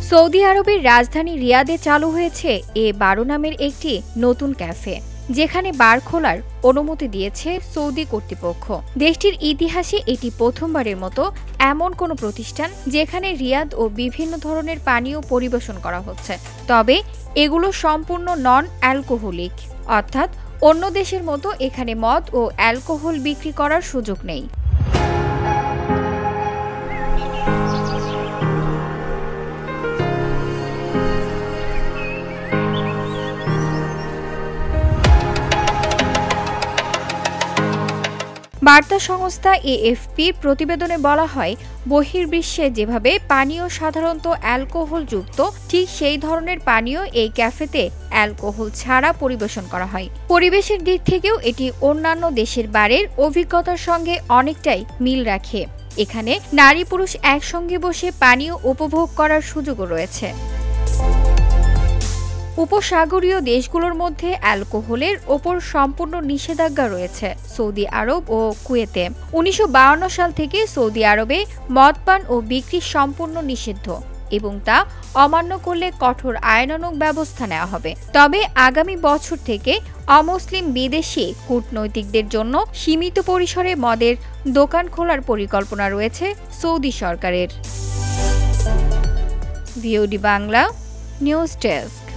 Saudi আরবের রাজধানী রিয়াদে চালু হয়েছে A12 নামের একটি নতুন ক্যাফে, যেখানে বার খোলার অনুমতি দিয়েছে সৌদি কর্তৃপক্ষ। দেশটির ইতিহাসে এটি প্রথমবারের মতো এমন কোনো প্রতিষ্ঠান যেখানে রিয়াদ ও বিভিন্ন ধরনের পানীয় পরিবেশন করা হচ্ছে, তবে এগুলো সম্পূর্ণ নন অ্যালকোহলিক, অর্থাৎ অন্য দেশের মতো এখানে মদ ও অ্যালকোহল বিক্রি করার সুযোগ নেই। বার্তা সংস্থা AFPর প্রতিবেদনে বলা হয়, বহির্বিশ্বে যেভাবে পানীয় সাধারণত অ্যালকোহলযুক্ত, ঠিক সেই ধরনের পানীয় এই ক্যাফেতে অ্যালকোহল ছাড়া পরিবেশন করা হয়। পরিবেশের দিক থেকেও এটি অন্যান্য দেশের বারের অভিজ্ঞতার সঙ্গে অনেকটাই মিল রাখে। এখানে নারী পুরুষ একসঙ্গে বসে পানীয় উপভোগ করার সুযোগও রয়েছে। উপসাগরীয় দেশগুলোর মধ্যে অ্যালকোহলের ওপর সম্পূর্ণ নিষেধাজ্ঞা রয়েছে সৌদি আরব ও কুয়েতে। 1952 সাল থেকে সৌদি আরবে মদ পান ও বিক্রি সম্পূর্ণ নিষিদ্ধ এবং তা অমান্য করলে কঠোর আইনানুগ ব্যবস্থা নেওয়া হবে। তবে আগামী বছর থেকে অমুসলিম বিদেশি কূটনৈতিকদের জন্য সীমিত পরিসরে মদের দোকান খোলার পরিকল্পনা রয়েছে সৌদি সরকারের। VOD Bangla news desk.